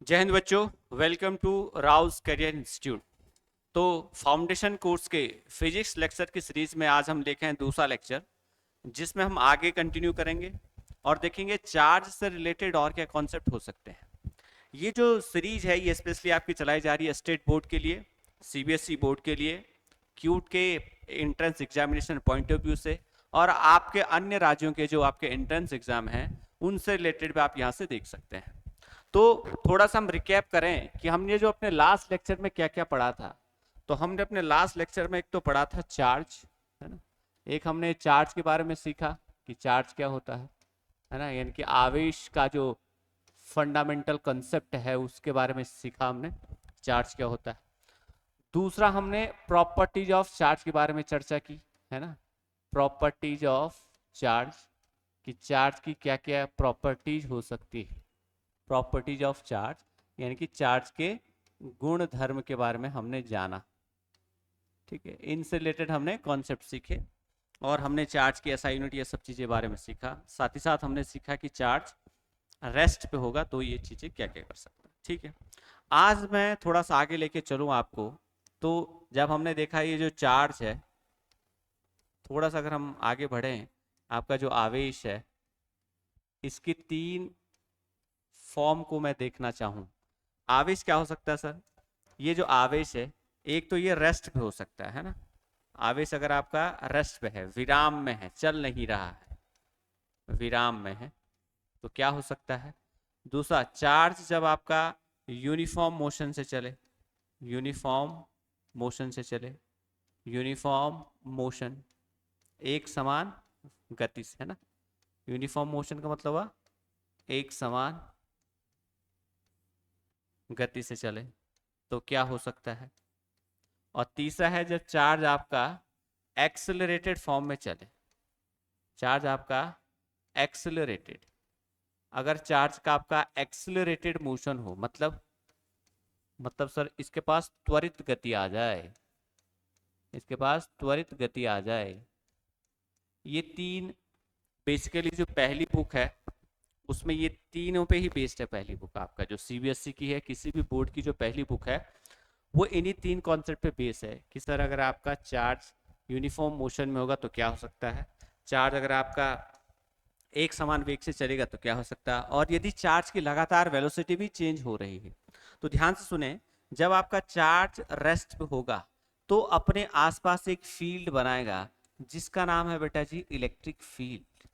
जय हिंद बच्चों। Welcome to Rau's career institute. तो फाउंडेशन कोर्स के फिजिक्स लेक्चर की सीरीज में आज हम लेके हैं दूसरा लेक्चर, जिसमें हम आगे कंटिन्यू करेंगे और देखेंगे चार्ज से रिलेटेड और क्या कॉन्सेप्ट हो सकते हैं। ये जो सीरीज है ये स्पेशली आपकी चलाई जा रही है स्टेट बोर्ड के लिए, सीबीएसई बोर्ड के लिए, क्यूट के entrance examination point of view से, और आपके अन्य राज्यों के जो आपके एंट्रेंस एग्जाम हैं उनसे रिलेटेड भी आप यहाँ से देख सकते हैं। तो थोड़ा सा हम रिकैप करें कि हमने जो अपने लास्ट लेक्चर में क्या क्या पढ़ा था। तो हमने अपने लास्ट लेक्चर में एक तो पढ़ा था चार्ज, है ना। एक हमने चार्ज के बारे में सीखा कि चार्ज क्या होता है ना, यानी कि आवेश का जो फंडामेंटल कंसेप्ट है उसके बारे में सीखा हमने, चार्ज क्या होता है। दूसरा हमने प्रॉपर्टीज ऑफ चार्ज के बारे में चर्चा की, है ना। प्रॉपर्टीज ऑफ चार्ज, कि चार्ज की क्या क्या प्रॉपर्टीज हो सकती है। प्रॉपर्टीज ऑफ चार्ज यानी कि चार्ज के गुण धर्म के बारे में हमने जाना, ठीक है। इनसे रिलेटेड हमने कॉन्सेप्ट सीखे और हमने चार्ज की एसआई यूनिट ये सब चीजें बारे में सीखा। साथ ही साथ हमने सीखा कि चार्ज रेस्ट पे होगा तो ये चीजें क्या क्या कर सकता है, ठीक है। आज मैं थोड़ा सा आगे लेके चलूँ आपको। तो जब हमने देखा ये जो चार्ज है, थोड़ा सा अगर हम आगे बढ़े, आपका जो आवेश है इसकी तीन फॉर्म को मैं देखना चाहूं। आवेश क्या हो सकता है सर? ये जो आवेश है, एक तो ये रेस्ट पे हो सकता है ना। आवेश अगर आपका रेस्ट पे है, विराम में है, चल नहीं रहा है, विराम में है, तो क्या हो सकता है। दूसरा, चार्ज जब आपका यूनिफॉर्म मोशन से चले, यूनिफॉर्म मोशन से चले, यूनिफॉर्म मोशन, एक समान गति से, है ना। यूनिफॉर्म मोशन का मतलब हुआ एक समान गति से चले, तो क्या हो सकता है। और तीसरा है जब चार्ज आपका एक्सेलरेटेड फॉर्म में चले, चार्ज आपका एक्सेलरेटेड, अगर चार्ज का आपका एक्सेलरेटेड मोशन हो, मतलब सर इसके पास त्वरित गति आ जाए, इसके पास त्वरित गति आ जाए। ये तीन बेसिकली जो पहली बुक है उसमें ये तीनों पे ही बेस्ड है। पहली बुक आपका जो सीबीएसई की है, किसी भी बोर्ड की जो पहली बुक है वो इन्हीं तीन कॉन्सेप्ट पे बेस है कि सर अगर आपका चार्ज यूनिफॉर्म मोशन में होगा तो क्या हो सकता है, चार्ज अगर आपका एक समान वेग से चलेगा तो क्या हो सकता है, और यदि चार्ज की लगातार वेलोसिटी भी चेंज हो रही है। तो ध्यान से सुने, जब आपका चार्ज रेस्ट पे होगा तो अपने आसपास एक फील्ड बनाएगा जिसका नाम है बेटा जी इलेक्ट्रिक फील्ड,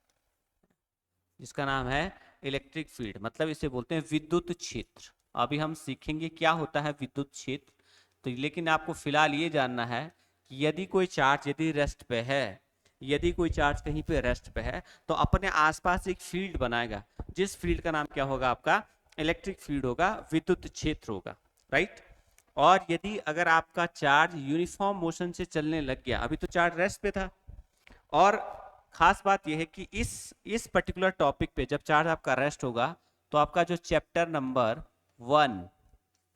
जिसका नाम है इलेक्ट्रिक फील्ड, मतलब इसे बोलते हैं विद्युत क्षेत्र। अभी हम सीखेंगे क्या होता है विद्युत क्षेत्र। तो लेकिन आपको फिलहाल ये जानना है कि यदि कोई चार्ज यदि रेस्ट पे है, यदि कोई चार्ज कहीं पे रेस्ट पे है तो अपने आसपास एक फील्ड बनाएगा, जिस फील्ड का नाम क्या होगा आपका इलेक्ट्रिक फील्ड होगा, विद्युत क्षेत्र होगा, राइट। और यदि अगर आपका चार्ज यूनिफॉर्म मोशन से चलने लग गया, अभी तो चार्ज रेस्ट पे था, और खास बात यह है कि इस पर्टिकुलर टॉपिक पे जब चार्ज आपका रेस्ट होगा तो आपका जो चैप्टर नंबर 1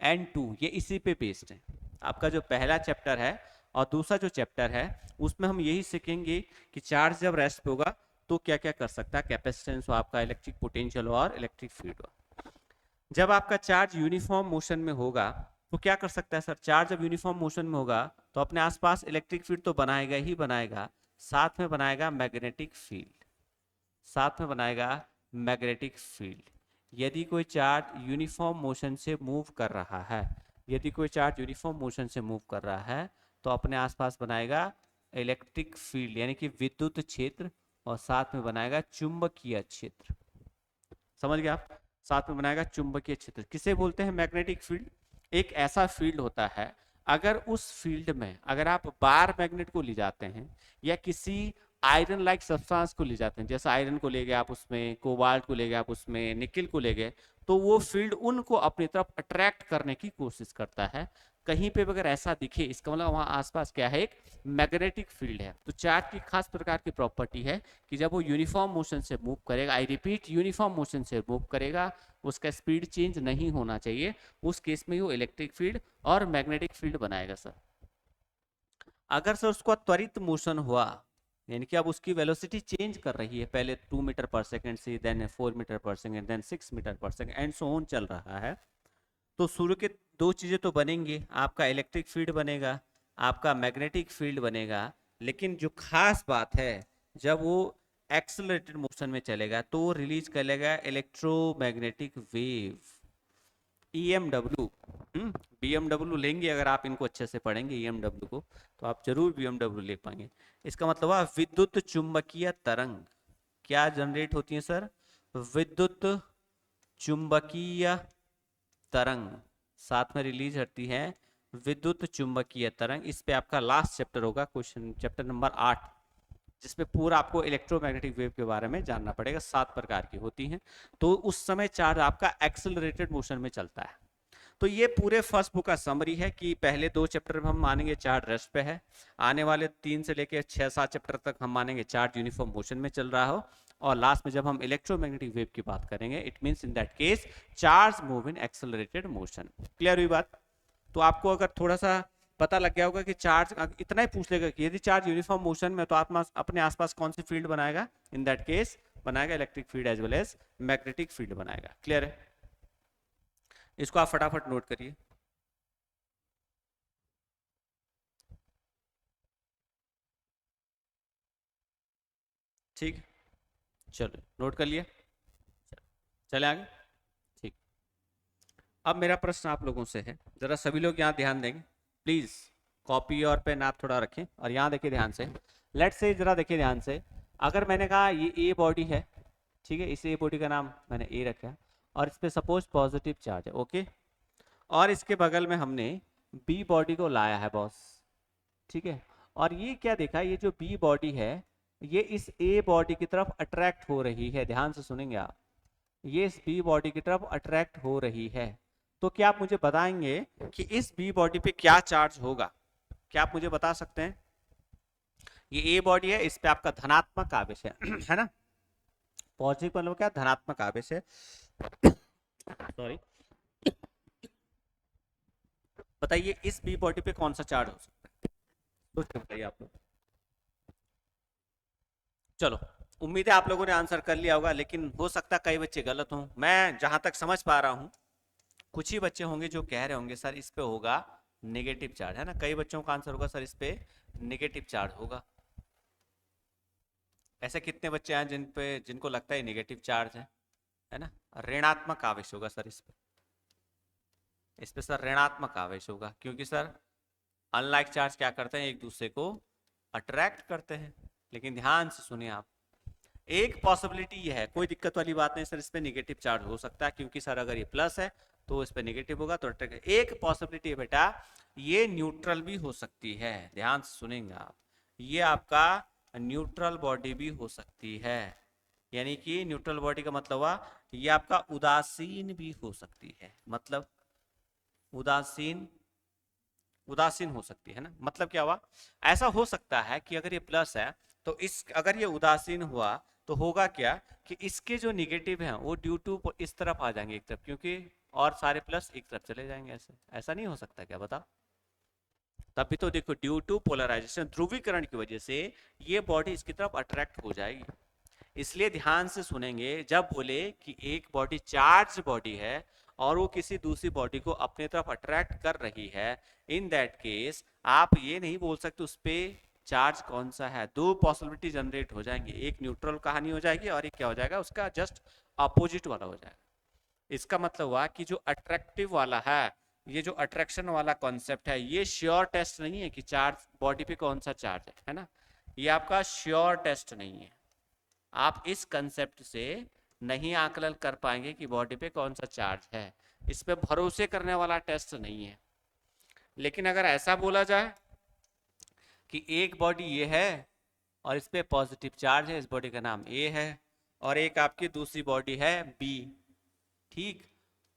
एंड 2 ये इसी पे बेस्ड है। आपका जो पहला चैप्टर है और दूसरा जो चैप्टर है उसमें हम यही सीखेंगे कि चार्ज जब रेस्ट पे होगा तो क्या क्या कर सकता है, कैपेसिटेंस हो आपका, इलेक्ट्रिक पोटेंशियल हो और इलेक्ट्रिक फील्ड हो। जब आपका चार्ज यूनिफॉर्म मोशन में होगा तो क्या कर सकता है सर, चार्ज जब यूनिफॉर्म मोशन में होगा तो अपने आसपास इलेक्ट्रिक फील्ड तो बनाएगा ही बनाएगा, साथ में बनाएगा मैग्नेटिक फील्ड, साथ में बनाएगा मैग्नेटिक फील्ड। यदि कोई चार्ज यूनिफॉर्म मोशन से मूव कर रहा है, यदि कोई चार्ज यूनिफॉर्म मोशन से मूव कर रहा है तो अपने आसपास बनाएगा इलेक्ट्रिक फील्ड यानी कि विद्युत क्षेत्र, और साथ में बनाएगा चुंबकीय क्षेत्र। समझ गए आप? साथ में बनाएगा चुंबकीय क्षेत्र। किसे बोलते हैं मैग्नेटिक फील्ड? एक ऐसा फील्ड होता है, अगर उस फील्ड में अगर आप बार मैग्नेट को ले जाते हैं या किसी आयरन लाइक सब्सटेंस को ले जाते हैं, जैसे आयरन को ले गए आप उसमें, कोबाल्ट को ले गए आप उसमें, निकिल को ले गए, तो वो फील्ड उनको अपनी तरफ अट्रैक्ट करने की कोशिश करता है। कहीं पे भी अगर ऐसा दिखे इसका मतलब वहां आसपास क्या है, एक मैग्नेटिक फील्ड है। तो चार्ज की खास प्रकार की प्रॉपर्टी है कि जब वो यूनिफॉर्म मोशन से मूव करेगा, आई रिपीट यूनिफॉर्म मोशन से मूव करेगा, उसका स्पीड चेंज नहीं होना चाहिए, उस केस में वो इलेक्ट्रिक फील्ड और मैग्नेटिक फील्ड बनाएगा सर। अगर सर उसका त्वरित मोशन हुआ, यानी कि अब उसकी वेलोसिटी चेंज कर रही है, पहले 2 मीटर पर सेकेंड से देन 4 मीटर पर सेकेंड देन 6 मीटर पर सेकेंड एंड सो ऑन चल रहा है, तो सूर्य के दो चीजें तो बनेंगी, आपका इलेक्ट्रिक फील्ड बनेगा, आपका मैग्नेटिक फील्ड बनेगा। लेकिन जो खास बात है, जब वो एक्सेलरेटेड मोशन में चलेगा तो रिलीज करेगा इलेक्ट्रोमैग्नेटिक वेव, EMW। BMW लेंगे अगर आप इनको अच्छे से पढ़ेंगे EMW को, तो आप जरूर BMW ले पाएंगे। इसका मतलब है विद्युत चुंबकीय तरंग क्या जनरेट होती है सर? विद्युत चुंबकीय तरंग साथ में रिलीज होती है, विद्युत चुंबकीय तरंग। इस पे आपका लास्ट चैप्टर होगा, क्वेश्चन चैप्टर नंबर 8, जिसपे पूरा आपको इलेक्ट्रोमैग्नेटिक वेव के बारे में जानना पड़ेगा। 7 प्रकार की होती हैं। तो उस समय चार्ज आपका एक्सेलरेटेड मोशन में चलता है। तो ये पूरे फर्स्ट बुक का समरी है कि पहले 2 चैप्टर में हम मानेंगे चार्ज रेस्ट पे है, आने वाले 3 से लेकर 6-7 चैप्टर तक हम मानेंगे चार्ज यूनिफॉर्म मोशन में चल रहा हो, और लास्ट में जब हम इलेक्ट्रोमैग्नेटिक वेव की बात करेंगे, it means in that case charge move in accelerated motion. Clear हुई बात? तो आपको अगर थोड़ा सा पता लग गया होगा कि चार्ज इतना ही पूछ लेगा कि यदि चार्ज यूनिफॉर्म मोशन में, तो आप अपने आसपास कौन सी फील्ड बनाएगा? इन दैट केस बनाएगा electric field as well as magnetic field बनाएगा। क्लियर है? इसको आप फटाफट नोट करिए। ठीक, चलो नोट कर लिया, चले आगे। ठीक, अब मेरा प्रश्न आप लोगों से है, जरा सभी लोग यहाँ ध्यान देंगे प्लीज, कॉपी और पेन आप थोड़ा रखें और यहाँ देखिए ध्यान से। लेट्स से जरा देखिए ध्यान से, अगर मैंने कहा ये ए बॉडी है, ठीक है, इस ए बॉडी का नाम मैंने ए रखा, और इस पे सपोज पॉजिटिव चार्ज है, ओके, और इसके बगल में हमने बी बॉडी को लाया है बॉस, ठीक है, और ये क्या देखा, ये जो बी बॉडी है ये इस ए बॉडी की तरफ अट्रैक्ट हो रही है, ध्यान से सुनेंगे आप, ये इस बी बॉडी की तरफ अट्रैक्ट हो रही है। तो क्या आप मुझे बताएंगे कि इस बी बॉडी पे क्या चार्ज होगा? क्या आप मुझे बता सकते हैं? ये ए बॉडी है, इस पे आपका धनात्मक आवेश है है ना? पॉजिटिव मतलब क्या? धनात्मक आवेश है। सॉरी, बताइए इस बी बॉडी पे कौन सा चार्ज हो सकता है? सोच के बताइए आप लोग। चलो, उम्मीद है आप लोगों ने आंसर कर लिया होगा, लेकिन हो सकता है कई बच्चे गलत हों। मैं जहां तक समझ पा रहा हूं, कुछ ही बच्चे होंगे जो कह रहे होंगे सर इस पे होगा नेगेटिव चार्ज, है ना? कई बच्चों का आंसर होगा सर इस पे नेगेटिव चार्ज होगा। ऐसे कितने बच्चे हैं जिनको लगता है नेगेटिव चार्ज है ना? ऋणात्मक आवेश होगा सर इस पे सर ऋणात्मक आवेश होगा, क्योंकि सर अनलाइक चार्ज क्या करते हैं, एक दूसरे को अट्रैक्ट करते हैं। लेकिन ध्यान से सुनिए आप, एक पॉसिबिलिटी ये है, कोई दिक्कत वाली बात नहीं सर, इस पे नेगेटिव चार्ज हो सकता है, क्योंकि सर अगर ये प्लस है तो इस पे नेगेटिव होगा, तो एक पॉसिबिलिटी है बेटा, ये न्यूट्रल भी हो सकती है। ध्यान से सुनेंगे आप, ये आपका न्यूट्रल बॉडी भी हो सकती है, यानी कि न्यूट्रल बॉडी का मतलब हुआ ये आपका उदासीन भी हो सकती है, मतलब उदासीन, उदासीन हो सकती है ना? मतलब क्या हुआ, ऐसा हो सकता है कि अगर ये प्लस है तो इस, अगर ये उदासीन हुआ तो होगा क्या कि इसके जो निगेटिव हैं वो ड्यू टू इस तरफ आ जाएंगे एक तरफ, क्योंकि और सारे प्लस एक तरफ चले जाएंगे। ऐसे ऐसा नहीं हो सकता क्या, बताओ? तभी तो देखो, ड्यू टू पोलराइजेशन, ध्रुवीकरण की वजह से ये बॉडी इसकी तरफ अट्रैक्ट हो जाएगी। इसलिए ध्यान से सुनेंगे, जब बोले कि एक बॉडी चार्ज बॉडी है और वो किसी दूसरी बॉडी को अपने तरफ अट्रैक्ट कर रही है, इन दैट केस आप ये नहीं बोल सकते उस पे चार्ज कौन सा है। दो पॉसिबिलिटी जनरेट हो जाएंगे, एक न्यूट्रल कहानी हो जाएगी और एक क्या हो जाएगा, उसका जस्ट अपोजिट वाला हो जाएगा। इसका मतलब हुआ कि जो अट्रैक्टिव वाला है, ये जो अट्रैक्शन वाला कॉन्सेप्ट है, ये श्योर टेस्ट नहीं है कि चार्ज बॉडी पे कौन सा चार्ज है ना? ये आपका श्योर टेस्ट नहीं है। आप इस कंसेप्ट से नहीं आकलन कर पाएंगे कि बॉडी पे कौन सा चार्ज है, इस पे भरोसे करने वाला टेस्ट नहीं है। लेकिन अगर ऐसा बोला जाए कि एक बॉडी ये है और इस पे पॉजिटिव चार्ज है, इस बॉडी का नाम ए है, और एक आपकी दूसरी बॉडी है बी, ठीक,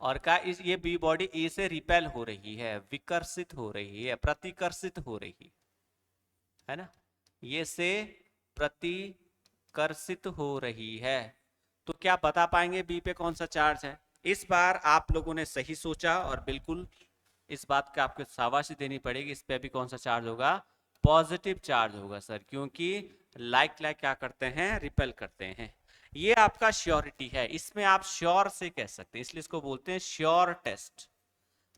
और का इस ये बी बॉडी ए से रिपेल हो रही है, विकर्षित हो रही है, प्रतिकर्षित हो रही है ना? ये से प्रतिकर्षित हो रही है, तो क्या बता पाएंगे बी पे कौन सा चार्ज है? इस बार आप लोगों ने सही सोचा, और बिल्कुल इस बात का आपको शाबाशी देनी पड़ेगी, इस पे भी कौन सा चार्ज होगा? पॉजिटिव चार्ज होगा सर, क्योंकि लाइक लाइक क्या करते हैं, रिपेल करते हैं। ये आपका श्योरिटी है, इसमें आप श्योर से कह सकते हैं, इसलिए इसको बोलते हैं श्योर टेस्ट।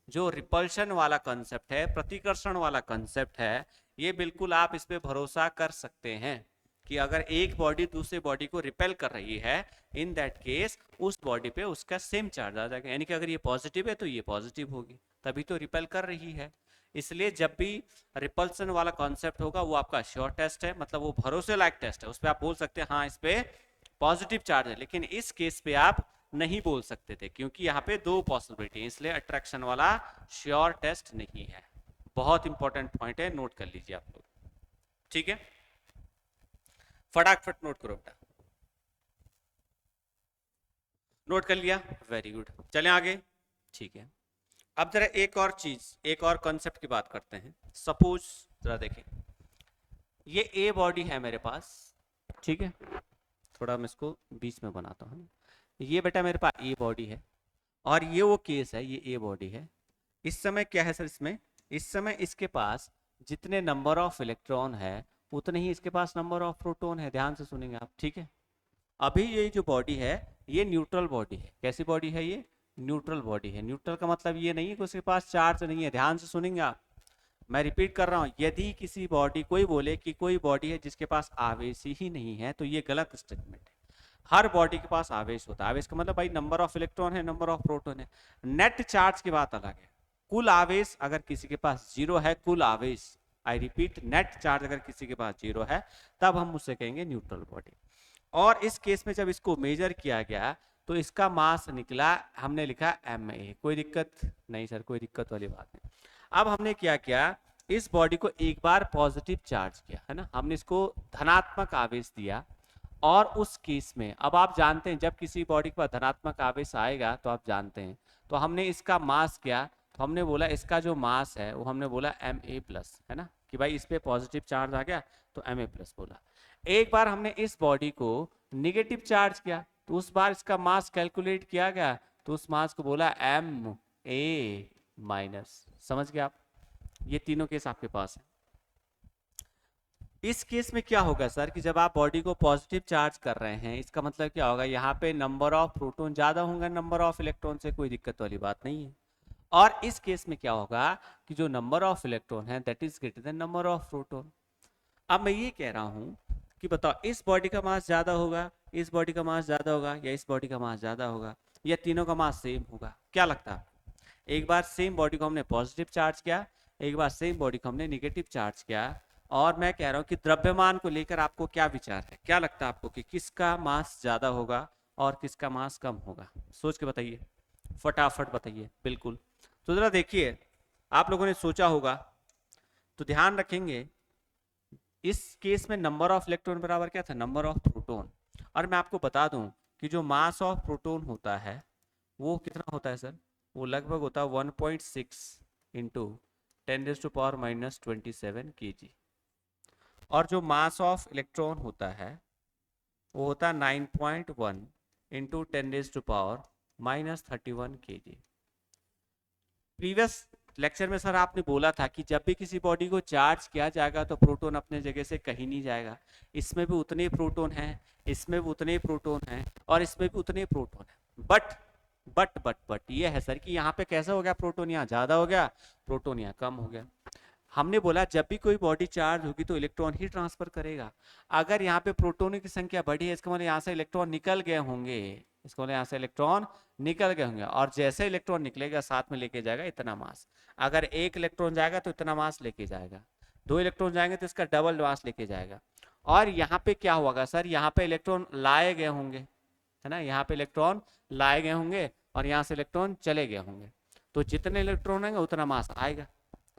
जो रिपल्शन वाला कंसेप्ट है, प्रतिकर्षण वाला कंसेप्ट है, ये बिल्कुल आप इस पे भरोसा कर सकते हैं कि अगर एक बॉडी दूसरे बॉडी को रिपेल कर रही है, इन दैट केस उस बॉडी पे उसका सेम चार्ज आ जाएगा, यानी कि अगर ये पॉजिटिव है तो ये पॉजिटिव होगी, तभी तो रिपेल कर रही है। इसलिए जब भी रिपल्सन वाला कॉन्सेप्ट होगा वो आपका श्योर टेस्ट है, मतलब वो भरोसे लायक टेस्ट है, उस पर आप बोल सकते हैं हाँ इस पे पॉजिटिव चार्ज है। लेकिन इस केस पे आप नहीं बोल सकते थे क्योंकि यहाँ पे दो पॉसिबिलिटी है, इसलिए अट्रैक्शन वाला श्योर टेस्ट नहीं है। बहुत इंपॉर्टेंट पॉइंट है, नोट कर लीजिए आप लोग, ठीक है? फटाफट नोट करो बेटा। नोट कर लिया, वेरी गुड, चलें आगे, ठीक है। अब जरा एक और चीज, एक और कॉन्सेप्ट की बात करते हैं। सपोज जरा देखें, ये ए बॉडी है मेरे पास, ठीक है, थोड़ा मैं इसको बीच में बनाता हूँ। ये बेटा मेरे पास ए बॉडी है और ये वो केस है, ये ए बॉडी है। इस समय क्या है सर इसमें, इस समय इसके पास जितने नंबर ऑफ इलेक्ट्रॉन है उतने ही इसके पास नंबर ऑफ प्रोटॉन है, ध्यान से सुनेंगे आप, ठीक है? अभी ये जो बॉडी है ये न्यूट्रल बॉडी है। कैसी बॉडी है ये? न्यूट्रल बॉडी है। न्यूट्रल का मतलब ये नहीं है कि उसके पास चार्ज नहीं है, ध्यान से सुनेंगे आप, मैं रिपीट कर रहा हूं, यदि किसी बॉडी, कोई बोले कि कोई बॉडी है जिसके पास आवेश ही नहीं है तो ये गलत स्टेटमेंट है। हर बॉडी के पास आवेश होता है। आवेश का मतलब भाई नंबर ऑफ इलेक्ट्रॉन है, नंबर ऑफ प्रोटॉन है। नेट चार्ज की बात अलग है। कुल आवेश अगर किसी के पास जीरो है, कुल आवेश, आई रिपीट, नेट चार्ज अगर किसी के पास जीरो है तब हम उसे कहेंगे न्यूट्रल बॉडी। और इस केस में जब इसको मेजर किया गया तो इसका मास निकला, हमने लिखा Ma। कोई दिक्कत नहीं सर, कोई दिक्कत वाली बात नहीं। अब हमने क्या किया, इस बॉडी को एक बार पॉजिटिव चार्ज किया है ना, हमने इसको धनात्मक आवेश दिया। और उस केस में अब आप जानते हैं जब किसी बॉडी के पास धनात्मक आवेश आएगा तो आप जानते हैं, तो हमने इसका मास किया, तो हमने बोला इसका जो मास है वो हमने बोला Ma+, है ना, कि भाई इस पे पॉजिटिव चार्ज आ गया तो Ma+ बोला। एक बार हमने इस बॉडी को निगेटिव चार्ज किया तो उस बार इसका मास कैलकुलेट किया गया तो उस मास को बोला Ma-। समझ गए आप? ये तीनों केस आपके पास है। इस केस में क्या होगा सर कि जब आप बॉडी को पॉजिटिव चार्ज कर रहे हैं, इसका मतलब क्या होगा, यहाँ पे नंबर ऑफ प्रोटॉन ज्यादा होंगे नंबर ऑफ इलेक्ट्रॉन से, कोई दिक्कत वाली बात नहीं है। और इस केस में क्या होगा कि जो नंबर ऑफ इलेक्ट्रॉन है that is greater than number of proton. अब मैं ये कह रहा हूं कि बताओ इस बॉडी का मास ज्यादा होगा, इस बॉडी का मास ज्यादा होगा, या इस बॉडी का मास ज्यादा होगा, या तीनों का मास सेम होगा? क्या लगता है? एक बार सेम बॉडी को हमने पॉजिटिव चार्ज किया, एक बार सेम बॉडी को हमने निगेटिव चार्ज किया, और मैं कह रहा हूं कि द्रव्यमान को लेकर आपको क्या विचार है? क्या लगता है आपको कि किसका मास ज्यादा होगा और किसका मास कम होगा? सोच के बताइए, फटाफट बताइए। बिल्कुल, तो जरा देखिए, आप लोगों ने सोचा होगा तो ध्यान रखेंगे, इस केस में नंबर ऑफ इलेक्ट्रॉन बराबर क्या था? Number of proton. और मैं आपको बता दूं कि जो मास ऑफ प्रोटॉन होता है वो कितना होता है सर? वो लगभग होता है 1.6 इंटू 10⁻⁻27 kg। और जो मास ऑफ इलेक्ट्रॉन होता है वो होता है 9.1 इंटू 10⁻31 kg। प्रीवियस लेक्चर में सर आपने बोला था कि जब भी किसी बॉडी को चार्ज किया जाएगा तो प्रोटॉन अपने जगह से कहीं नहीं जाएगा। इसमें भी उतने प्रोटॉन हैं, इसमें भी उतने प्रोटॉन हैं, और इसमें भी उतने प्रोटॉन हैं। बट ये है सर कि यहाँ पे कैसा हो गया, प्रोटॉन यहाँ ज्यादा हो गया, प्रोटॉन यहाँ कम हो गया। हमने बोला जब भी कोई बॉडी चार्ज होगी तो इलेक्ट्रॉन ही ट्रांसफर करेगा। अगर यहाँ पे प्रोटॉनों की संख्या बढ़ी है, इसका मतलब यहाँ से इलेक्ट्रॉन निकल गए होंगे, इसको यहाँ से इलेक्ट्रॉन निकल गए होंगे, और जैसे इलेक्ट्रॉन निकलेगा साथ में लेके जाएगा इतना मास। अगर एक इलेक्ट्रॉन जाएगा तो इतना मास लेके जाएगा, दो इलेक्ट्रॉन जाएंगे तो इसका डबल मास लेके जाएगा। और यहाँ पे क्या होगा सर, यहाँ पे इलेक्ट्रॉन लाए गए होंगे, है ना, यहाँ पे इलेक्ट्रॉन लाए गए होंगे और यहाँ से इलेक्ट्रॉन चले गए होंगे, तो जितने इलेक्ट्रॉन आएंगे उतना मास आएगा।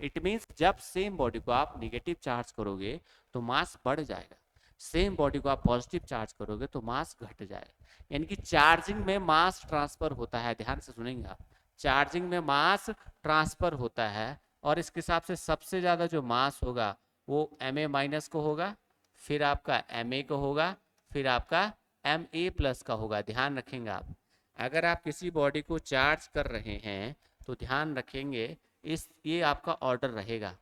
इट मीन्स जब सेम बॉडी को आप निगेटिव चार्ज करोगे तो मास बढ़ जाएगा, सेम बॉडी को आप पॉजिटिव चार्ज करोगे तो मास घट जाएगा। यानी कि चार्जिंग में मास ट्रांसफर होता है, ध्यान से सुनेंगे आप, चार्जिंग में मास ट्रांसफर होता है, और इसके हिसाब से सबसे ज्यादा जो मास होगा वो Ma- को होगा, फिर आपका Ma को होगा, फिर आपका Ma+ का होगा। ध्यान रखेंगे आप, अगर आप किसी बॉडी को चार्ज कर रहे हैं तो ध्यान रखेंगे ये आपका ऑर्डर रहेगा,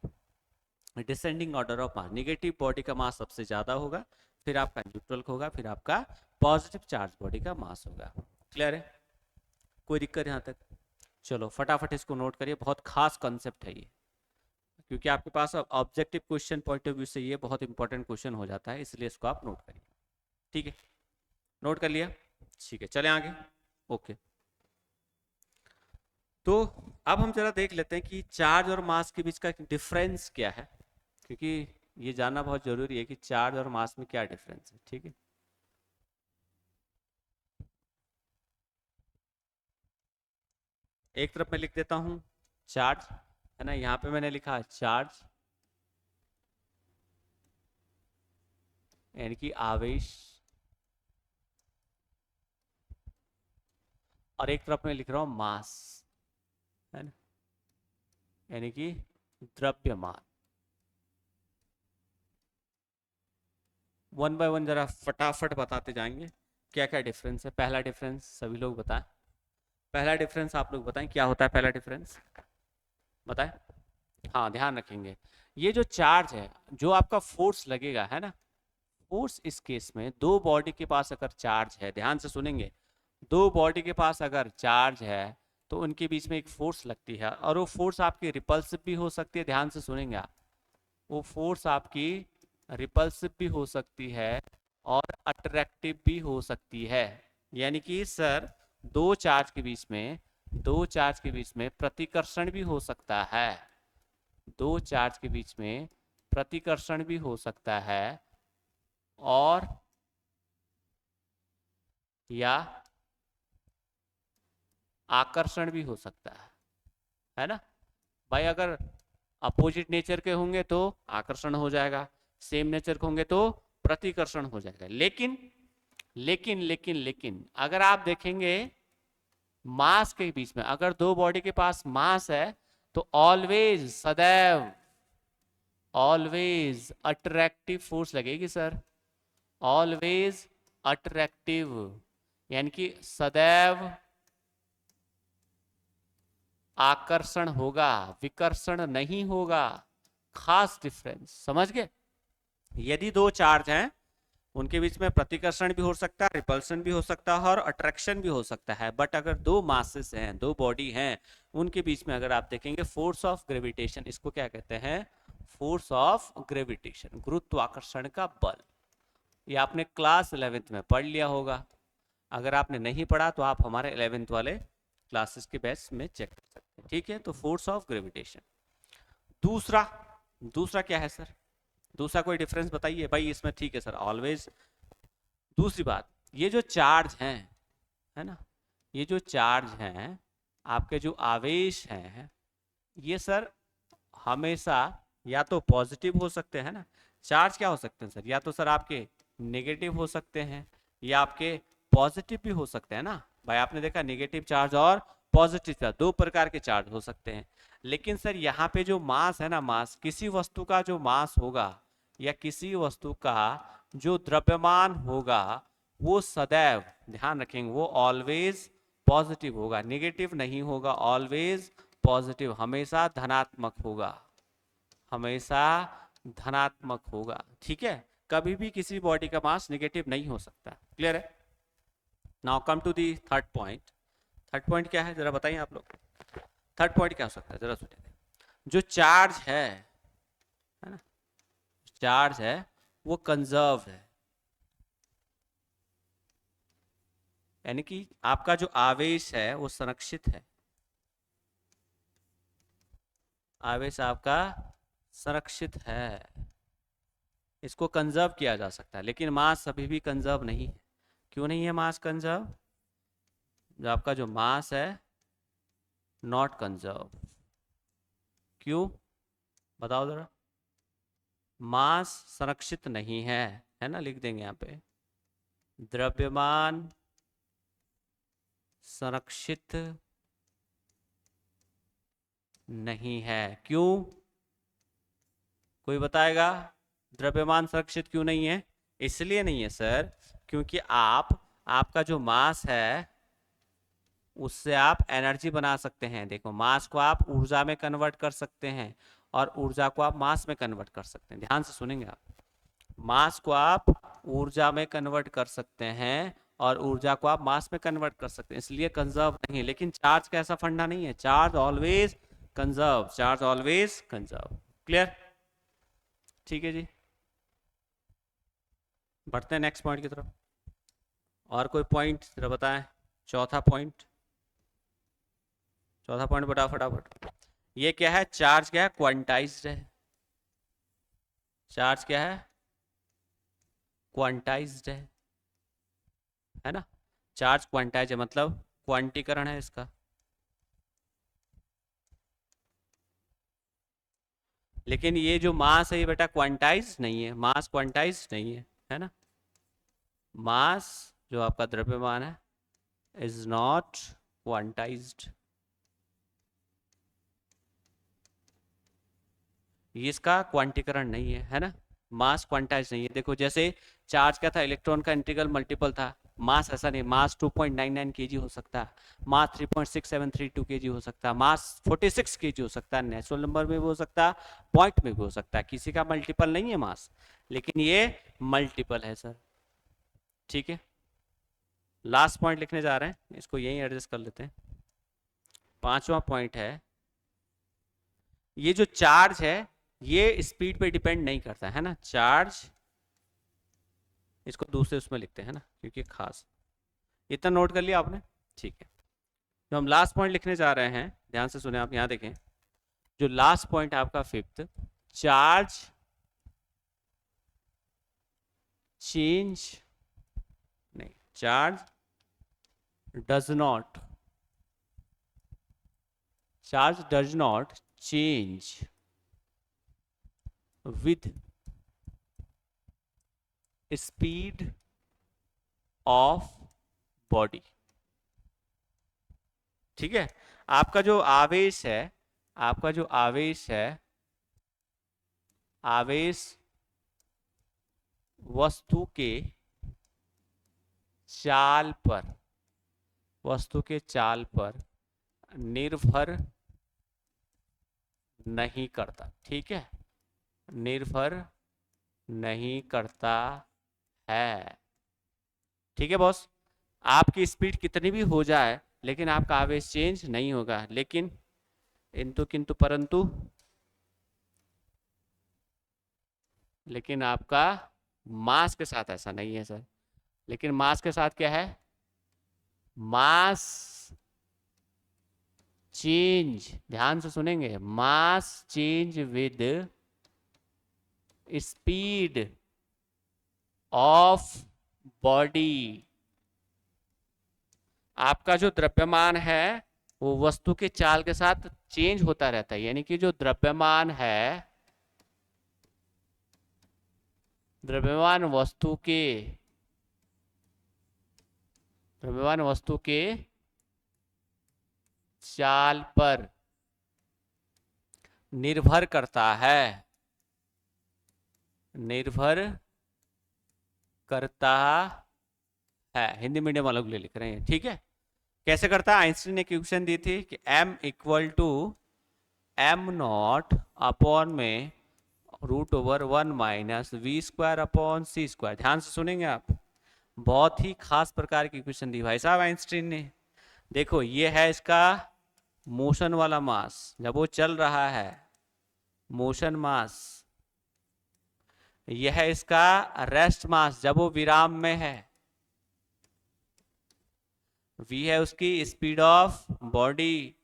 descending order of mass. Negative body का मास सबसे ज्यादा होगा, फिर आपका न्यूट्रल का होगा, फिर आपका पॉजिटिव चार्ज बॉडी का मास होगा। क्लियर है? कोई दिक्कत यहाँ तक? चलो फटाफट इसको नोट करिए, बहुत खास कॉन्सेप्ट है ये, क्योंकि आपके पास objective question point of view से ये बहुत इंपॉर्टेंट क्वेश्चन हो जाता है, इसलिए इसको आप नोट करिए। ठीक है, नोट कर लिया? ठीक है, चलें आगे। ओके, तो अब हम जरा देख लेते हैं कि चार्ज और मास के बीच का डिफरेंस क्या है, क्योंकि ये जानना बहुत जरूरी है कि चार्ज और मास में क्या डिफरेंस है। ठीक है, एक तरफ मैं लिख देता हूं चार्ज, है ना, यहां पे मैंने लिखा चार्ज यानी कि आवेश, और एक तरफ मैं लिख रहा हूं मास, है ना, यानी कि द्रव्यमान। वन बाय वन जरा फटाफट बताते जाएंगे क्या क्या डिफरेंस है। पहला डिफरेंस सभी लोग बताएं, पहला डिफरेंस आप लोग बताएं क्या होता है, पहला डिफरेंस बताएं। हाँ, ध्यान रखेंगे, ये जो चार्ज है, जो आपका फोर्स लगेगा, है ना, फोर्स इस केस में दो बॉडी के पास अगर चार्ज है, ध्यान से सुनेंगे, दो बॉडी के पास अगर चार्ज है तो उनके बीच में एक फोर्स लगती है, और वो फोर्स आपकी रिपल्सिव भी हो सकती है, ध्यान से सुनेंगे आप, वो फोर्स आपकी रिपल्सिव भी हो सकती है और अट्रैक्टिव भी हो सकती है। यानी कि सर, दो चार्ज के बीच में, दो चार्ज के बीच में प्रतिकर्षण भी हो सकता है, दो चार्ज के बीच में प्रतिकर्षण भी हो सकता है, और या आकर्षण भी हो सकता है ना भाई। अगर अपोजिट नेचर के होंगे तो आकर्षण हो जाएगा, सेम नेचर के होंगे तो प्रतिकर्षण हो जाएगा। लेकिन लेकिन लेकिन लेकिन अगर आप देखेंगे मास के बीच में, अगर दो बॉडी के पास मास है तो ऑलवेज, सदैव, ऑलवेज अट्रैक्टिव फोर्स लगेगी सर, ऑलवेज अट्रैक्टिव, यानी कि सदैव आकर्षण होगा, विकर्षण नहीं होगा। खास डिफरेंस समझ गए? यदि दो चार्ज हैं, उनके बीच में प्रतिकर्षण भी हो सकता है, रिपल्सन भी हो सकता है और अट्रैक्शन भी हो सकता है। बट अगर दो मासेस हैं, दो बॉडी हैं, उनके बीच में अगर आप देखेंगे फोर्स ऑफ ग्रेविटेशन, इसको क्या कहते हैं, फोर्स ऑफ ग्रेविटेशन, गुरुत्वाकर्षण का बल। ये आपने क्लास 11th में पढ़ लिया होगा, अगर आपने नहीं पढ़ा तो आप हमारे 11th वाले क्लासेस के बैच में चेक कर सकते हैं। ठीक है, तो फोर्स ऑफ ग्रेविटेशन। दूसरा, दूसरा क्या है सर, दूसरा कोई डिफरेंस बताइए भाई इसमें। ठीक है सर, ऑलवेज। दूसरी बात, ये जो चार्ज हैं, है ना, ये जो चार्ज हैं, आपके जो आवेश हैं, ये सर हमेशा या तो पॉजिटिव हो सकते हैं ना, चार्ज क्या हो सकते हैं सर, या तो सर आपके नेगेटिव हो सकते हैं या आपके पॉजिटिव भी हो सकते हैं ना भाई। आपने देखा नेगेटिव चार्ज और पॉजिटिव चार्ज, दो प्रकार के चार्ज हो सकते हैं। लेकिन सर यहाँ पे जो मास है ना, मास, किसी वस्तु का जो मास होगा या किसी वस्तु का जो द्रव्यमान होगा, वो सदैव, ध्यान रखेंगे, वो ऑलवेज पॉजिटिव होगा, नेगेटिव नहीं होगा, ऑलवेज पॉजिटिव, हमेशा धनात्मक होगा, हमेशा धनात्मक होगा। ठीक है, कभी भी किसी बॉडी का मास नेगेटिव नहीं हो सकता। क्लियर है? Now come to the third point. Third point क्या है जरा बताइए आप लोग, थर्ड पॉइंट क्या हो सकता है जरा सुनिए। जो चार्ज है ना, चार्ज है वो कंजर्व है, यानी कि आपका जो आवेश है वो संरक्षित है, आवेश आपका संरक्षित है, इसको कंजर्व किया जा सकता है। लेकिन मास अभी भी कंजर्व नहीं है। क्यों नहीं है मास कंजर्व? जो आपका जो मास है नॉट कंजर्व। क्यों बताओ जरा? मास संरक्षित नहीं है ना, लिख देंगे यहाँ पे, द्रव्यमान संरक्षित नहीं है। क्यों, कोई बताएगा? द्रव्यमान संरक्षित क्यों नहीं है? इसलिए नहीं है सर, क्योंकि आपका जो मास है उससे आप एनर्जी बना सकते हैं। देखो, मास को आप ऊर्जा में कन्वर्ट कर सकते हैं और ऊर्जा को आप मास में कन्वर्ट कर सकते हैं। ध्यान से सुनेंगे आप, मास को आप ऊर्जा में कन्वर्ट कर सकते हैं और ऊर्जा को आप मास में कन्वर्ट कर सकते हैं, इसलिए कंजर्व नहीं है। लेकिन चार्ज का ऐसा फंडा नहीं है, charge always conserve, charge always conserve. Clear? ठीक है जी, बढ़ते हैं नेक्स्ट पॉइंट की तरफ। और कोई पॉइंट जरा बताएं। चौथा पॉइंट, चौथा पॉइंट बता फटाफट। ये क्या है? चार्ज क्या है? क्वांटाइज्ड है। चार्ज क्या है? क्वांटाइज्ड है ना? चार्ज क्वांटाइज है मतलब क्वांटीकरण है इसका। लेकिन ये जो मास है ये बेटा क्वांटाइज नहीं है, मास क्वांटाइज नहीं है ना? मास जो आपका द्रव्यमान है इज नॉट क्वांटाइज्ड, ये इसका क्वांटीकरण नहीं है ना? मास क्वांटाइज नहीं है। देखो जैसे चार्ज क्या था? इलेक्ट्रॉन का इंटीग्रल मल्टीपल था। मास ऐसा नहीं, मास 2.99 केजी हो सकता है, मास 3.6732 केजी हो सकता है, मास 46 केजी हो सकता है, नेचुरल नंबर में भी हो सकता है, पॉइंट में भी हो सकता है, किसी का मल्टीपल नहीं है मास, लेकिन ये मल्टीपल है सर। ठीक है, लास्ट पॉइंट लिखने जा रहे हैं, इसको यहीं एडजस्ट कर लेते हैं। पांचवा पॉइंट है, ये जो चार्ज है ये स्पीड पे डिपेंड नहीं करता है ना? चार्ज, इसको दूसरे उसमें लिखते हैं ना क्योंकि खास, इतना नोट कर लिया आपने? ठीक है, जो हम लास्ट पॉइंट लिखने जा रहे हैं, ध्यान से सुने आप, यहां देखें। जो लास्ट पॉइंट है आपका फिफ्थ, चार्ज चेंज नहीं, charge does not, charge does not change with speed of body. ठीक है, आपका जो आवेश है, आपका जो आवेश है, आवेश वस्तु के चाल पर, वस्तु के चाल पर निर्भर नहीं करता। ठीक है, निर्भर नहीं करता है। ठीक है बॉस, आपकी स्पीड कितनी भी हो जाए लेकिन आपका आवेश चेंज नहीं होगा। लेकिन इंतु किंतु परंतु, लेकिन आपका मास के साथ ऐसा नहीं है सर। लेकिन मास के साथ क्या है? मास चेंज, ध्यान से सुनेंगे, mass change with speed of body. आपका जो द्रव्यमान है वो वस्तु के चाल के साथ चेंज होता रहता है, यानी कि जो द्रव्यमान है, द्रव्यमान वस्तु के, द्रव्यमान वस्तु के चाल पर निर्भर करता है, निर्भर करता है। हिंदी मीडियम वालों के लिए लिख रहे हैं। ठीक है, कैसे करता है? आइंस्टीन ने इक्वेशन दी थी कि m equal to M not upon में √1 minus V square upon C square. ध्यान से सुनेंगे आप, बहुत ही खास प्रकार की इक्वेशन दी भाई साहब आइंस्टीन ने। देखो ये है इसका मोशन वाला मास, जब वो चल रहा है, मोशन मास। यह है इसका रेस्ट मास, जब वो विराम में है। v है उसकी स्पीड ऑफ बॉडी,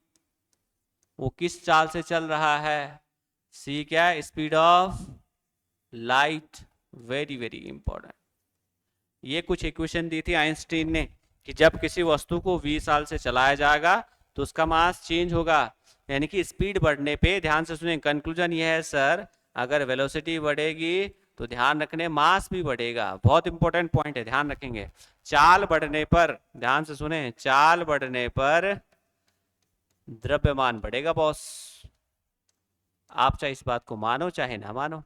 वो किस चाल से चल रहा है। c क्या है? Speed of light. Very very important. ये कुछ इक्वेशन दी थी आइंस्टीन ने कि जब किसी वस्तु को v साल से चलाया जाएगा तो उसका मास चेंज होगा, यानी कि स्पीड बढ़ने पे, ध्यान से सुनिए, कंक्लूजन ये है सर, अगर वेलोसिटी बढ़ेगी तो ध्यान रखने मास भी बढ़ेगा। बहुत इंपॉर्टेंट पॉइंट है, ध्यान रखेंगे। चाल बढ़ने पर, ध्यान से सुने, चाल बढ़ने पर द्रव्यमान बढ़ेगा बॉस। आप चाहे इस बात को मानो चाहे ना मानो।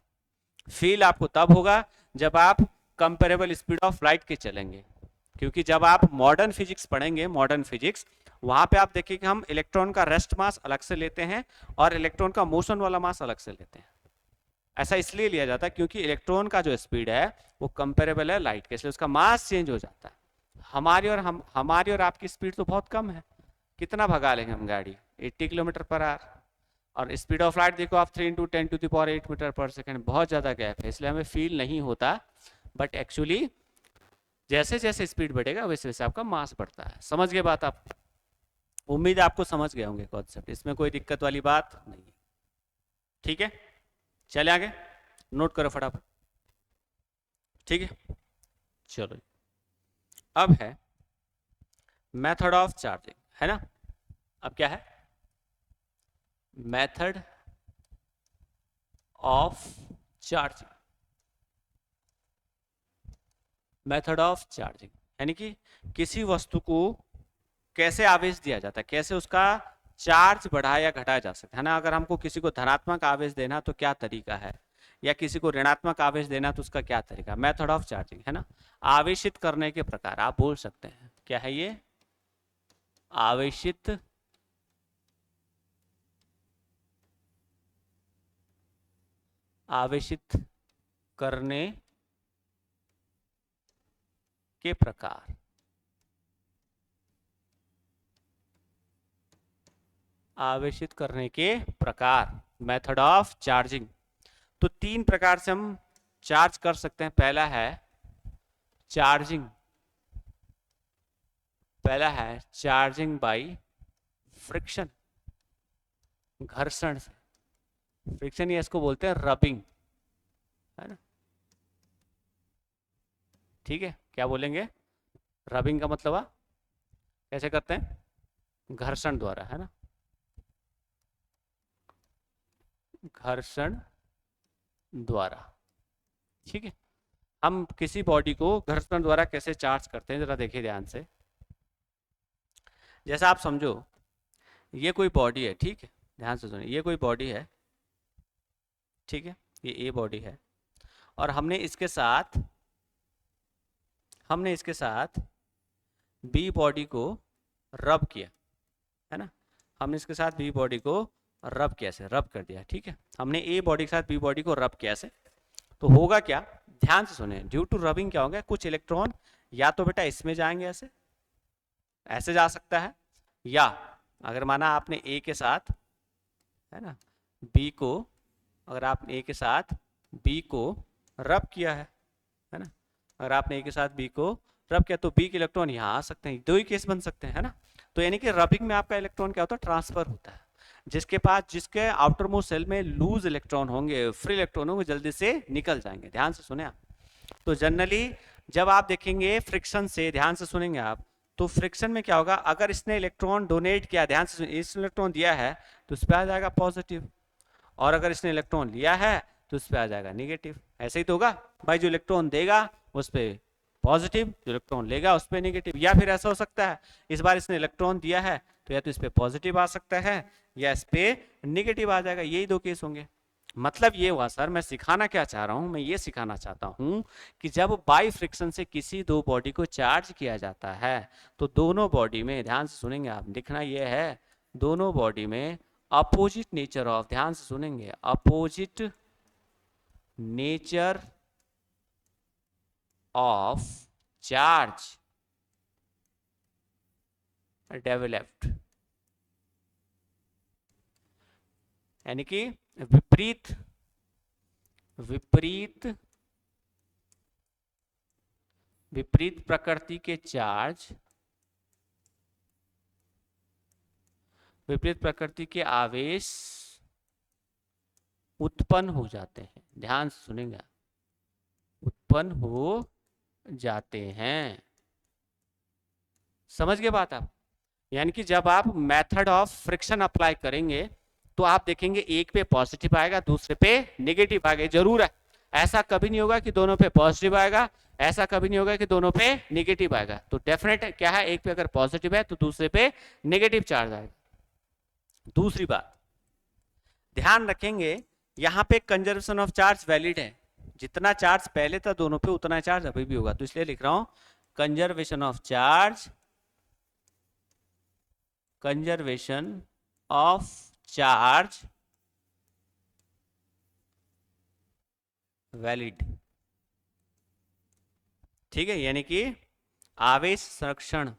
फील आपको तब होगा जब आप कंपेरेबल स्पीड ऑफ लाइट के चलेंगे, क्योंकि जब आप मॉडर्न फिजिक्स पढ़ेंगे, मॉडर्न फिजिक्स, वहां पे आप देखिए कि हम इलेक्ट्रॉन का रेस्ट मास अलग से लेते हैं और इलेक्ट्रॉन का मोशन वाला मास अलग से लेते हैं। ऐसा इसलिए लिया जाता है क्योंकि इलेक्ट्रॉन का जो स्पीड है वो कंपेरेबल है लाइट के, इसलिए उसका मास चेंज हो जाता है। हमारी और आपकी स्पीड तो बहुत कम है। कितना भगा लेंगे हम गाड़ी? 80 किलोमीटर पर आवर। और स्पीड ऑफ लाइट देखो आप 3 इंटू 10⁸ मीटर पर सेकेंड, बहुत ज़्यादा गैप है, इसलिए हमें फील नहीं होता। बट एक्चुअली जैसे जैसे स्पीड बढ़ेगा वैसे वैसे आपका मास बढ़ता है। समझ गए बात आप? उम्मीद है आपको समझ गए होंगे कॉन्सेप्ट, इसमें कोई दिक्कत वाली बात नहीं है। ठीक है, चले आगे, नोट करो फटाफट। ठीक है, चलो अब है मेथड ऑफ चार्जिंग, है ना? अब क्या है? Method of charging. Method of charging यानी कि किसी वस्तु को कैसे आवेश दिया जाता है, कैसे उसका चार्ज बढ़ाया या घटाया जा सकता है ना? अगर हमको किसी को धनात्मक आवेश देना तो क्या तरीका है, या किसी को ऋणात्मक आवेश देना तो उसका क्या तरीका? मेथड ऑफ चार्जिंग, है ना? आवेशित करने के प्रकार आप बोल सकते हैं। क्या है ये? आवेशित आवेशित करने के प्रकार। आवेशित करने के प्रकार, मेथड ऑफ चार्जिंग। तो 3 प्रकार से हम चार्ज कर सकते हैं। चार्जिंग पहला है चार्जिंग बाय फ्रिक्शन, घर्षण से। फ्रिक्शन या इसको बोलते हैं रबिंग, है ना? ठीक है, क्या बोलेंगे? रबिंग का मतलब है कैसे करते हैं? घर्षण द्वारा, है ना? घर्षण द्वारा। ठीक है, हम किसी बॉडी को घर्षण द्वारा कैसे चार्ज करते हैं जरा देखिए ध्यान से। जैसा आप समझो ये कोई बॉडी है, ठीक है, ध्यान से सुनिए, ये कोई बॉडी है, ठीक है, ये ए बॉडी है, और हमने इसके साथ बी बॉडी को रब किया, है ना? हमने इसके साथ बी बॉडी को रब किया, से रब कर दिया, ठीक है? हमने ए बॉडी के साथ बी बॉडी को रब किया से, तो होगा क्या? ध्यान से सुने, ड्यू टू रबिंग क्या होगा? कुछ इलेक्ट्रॉन या तो बेटा इसमें जाएंगे, ऐसे ऐसे जा सकता है, या अगर माना आपने ए के साथ, है ना, बी को, अगर आपने ए के साथ बी को रब किया है ना, अगर आपने ए के साथ बी को रब किया तो बी के इलेक्ट्रॉन यहाँ आ सकते हैं, 2 ही केस बन सकते हैं, है ना? तो यानी कि रबिंग में आपका इलेक्ट्रॉन क्या होता है? ट्रांसफर होता है। जिसके आउटर मोस्ट सेल में लूज इलेक्ट्रॉन होंगे, फ्री इलेक्ट्रॉन होंगे, जल्दी से निकल जाएंगे। ध्यान से सुने आप। तो जनरली जब आप देखेंगे फ्रिक्शन से, ध्यान से सुनेंगे आप, तो फ्रिक्शन में क्या होगा? अगर इसने इलेक्ट्रॉन डोनेट किया, ध्यान से सुनिए, इस इलेक्ट्रॉन दिया है तो उस पर आ जाएगा पॉजिटिव, और अगर इसने इलेक्ट्रॉन लिया है तो उस पर आ जाएगा निगेटिव। ऐसे ही तो होगा भाई, जो इलेक्ट्रॉन देगा उस पर पॉजिटिव, जो इलेक्ट्रॉन लेगा उस पर निगेटिव। या फिर ऐसा हो सकता है इस बार इसने इलेक्ट्रॉन दिया है तो या तो इस पर पॉजिटिव आ सकता है या इस पर निगेटिव आ जाएगा, यही 2 केस होंगे। मतलब ये हुआ सर, मैं सिखाना क्या चाह रहा हूं? मैं ये सिखाना चाहता हूं कि जब बाई फ्रिक्शन से किसी 2 बॉडी को चार्ज किया जाता है तो दोनों बॉडी में, ध्यान से सुनेंगे आप, लिखना ये है, दोनों बॉडी में अपोजिट नेचर ऑफ, ध्यान से सुनेंगे, opposite nature of charge developed, यानी कि विपरीत विपरीत विपरीत प्रकृति के चार्ज, विपरीत प्रकृति के आवेश उत्पन्न हो जाते हैं। ध्यान से सुनेंगे, उत्पन्न हो जाते हैं। समझ गए बात आप? यानी कि जब आप मेथड ऑफ फ्रिक्शन अप्लाई करेंगे तो आप देखेंगे एक पे पॉजिटिव आएगा, दूसरे पे नेगेटिव आएगा। जरूर है, ऐसा कभी नहीं होगा कि दोनों पे पॉजिटिव आएगा, ऐसा कभी नहीं होगा कि दोनों पे नेगेटिव आएगा। तो डेफिनेट क्या है, एक पे अगर पॉजिटिव है तो दूसरे पे नेगेटिव चार्ज आएगा। दूसरी बात ध्यान रखेंगे, यहां पे कंजर्वेशन ऑफ चार्ज वैलिड है, जितना चार्ज पहले था दोनों पे उतना चार्ज अभी भी होगा। तो इसलिए लिख रहा हूं conservation of charge, conservation of charge valid. ठीक है, यानी कि आवेश संरक्षण,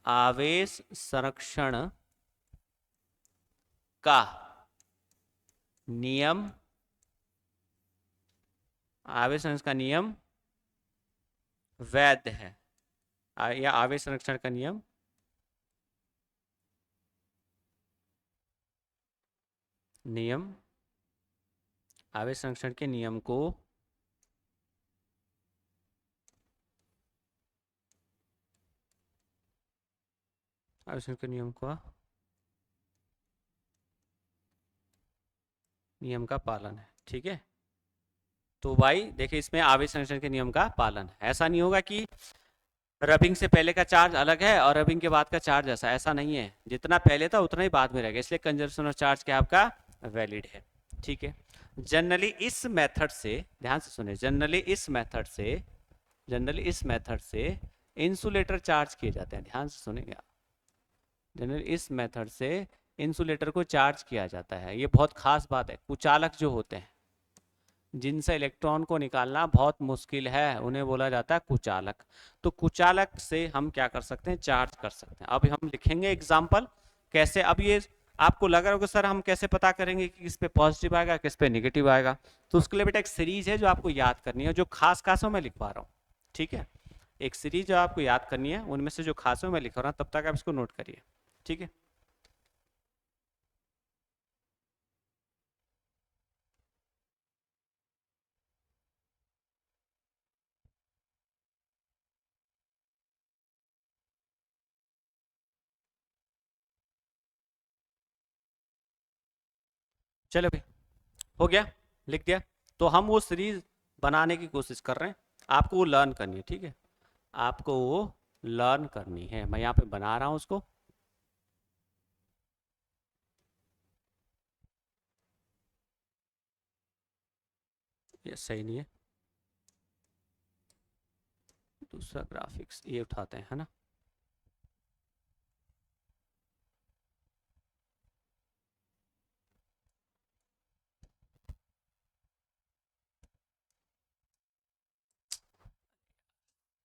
आवेश संरक्षण का नियम, आवेश संरक्षण का नियम वैध है, या आवेश संरक्षण का नियम आवेश संरक्षण के नियम को आवेश संरक्षण के नियम का पालन है। ठीक है, तो भाई देखिए इसमें आवेश संरक्षण के नियम का पालन है। ऐसा नहीं होगा कि रबिंग से पहले का चार्ज अलग है और रबिंग के बाद का चार्ज ऐसा नहीं है, जितना पहले था उतना ही बाद में रहेगा, इसलिए कंजर्वेशन ऑफ चार्ज क्या आपका वैलिड है। ठीक है, जनरली इस मेथड से, ध्यान से सुने, जनरली इस मेथड से इंसुलेटर चार्ज किए जाते हैं। ध्यान से सुनेंगे आप, जनरली इस मेथड से इंसुलेटर को चार्ज किया जाता है। ये बहुत खास बात है। कुचालक जो होते हैं, जिनसे इलेक्ट्रॉन को निकालना बहुत मुश्किल है, उन्हें बोला जाता है कुचालक। तो कुचालक से हम क्या कर सकते हैं, चार्ज कर सकते हैं। अब हम लिखेंगे एग्जाम्पल कैसे। अब ये आपको लग रहा होगा सर हम कैसे पता करेंगे कि किस पे पॉजिटिव आएगा किस पे नेगेटिव आएगा। तो उसके लिए बेटा एक सीरीज है जो आपको याद करनी है, जो खास खासों में लिखवा रहा हूँ। ठीक है, एक सीरीज जो आपको याद करनी है, उनमें से जो खासों में लिखवा रहा हूँ, तब तक आप इसको नोट करिए। ठीक है, चलो भाई हो गया, लिख दिया। तो हम वो सीरीज बनाने की कोशिश कर रहे हैं, आपको वो लर्न करनी है। ठीक है, आपको वो लर्न करनी है। मैं यहाँ पे बना रहा हूँ उसको। ये सही नहीं है, दूसरा ग्राफिक्स ये उठाते हैं, है ना।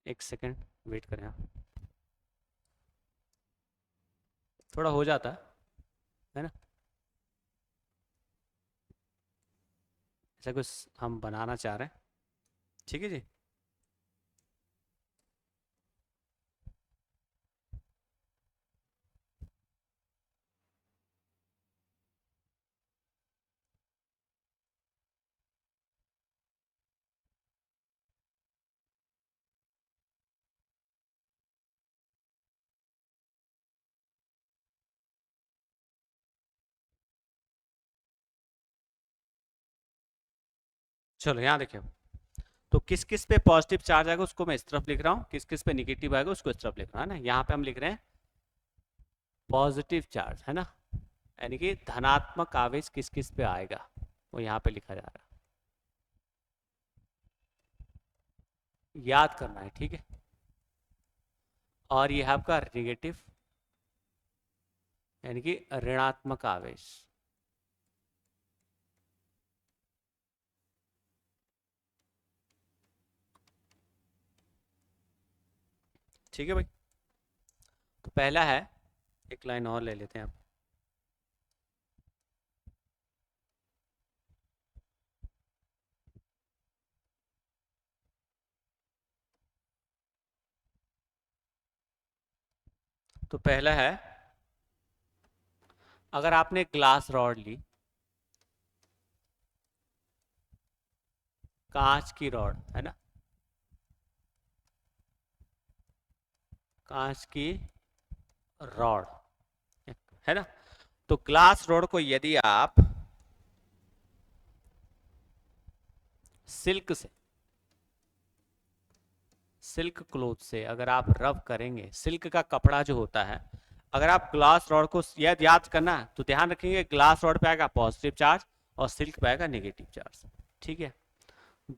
एक सेकेंड वेट करें आप, थोड़ा हो जाता है ना। ऐसा कुछ हम बनाना चाह रहे हैं। ठीक है जी, चलो यहाँ देखिए। तो किस किस पे पॉजिटिव चार्ज आएगा उसको मैं इस तरफ लिख रहा हूँ, किस किस पे निगेटिव आएगा उसको इस तरफ लिख रहा हूँ, है ना। यहाँ पे हम लिख रहे हैं पॉजिटिव चार्ज, है ना, यानी कि धनात्मक आवेश किस किस पे आएगा वो यहाँ पे लिखा जा रहा है, याद करना है। ठीक है, और ये है आपका निगेटिव, यानी कि ऋणात्मक आवेश। ठीक है भाई, तो पहला है, एक लाइन और ले लेते हैं आप। तो पहला है, अगर आपने ग्लास रॉड ली, कांच की रॉड, है ना, कांच की रॉड, है ना। तो ग्लास रॉड को यदि आप सिल्क क्लोथ से अगर आप रब करेंगे, सिल्क का कपड़ा जो होता है, अगर आप ग्लास रॉड को याद करना, तो ध्यान रखेंगे ग्लास रॉड पे आएगा पॉजिटिव चार्ज और सिल्क पे आएगा नेगेटिव चार्ज। ठीक है,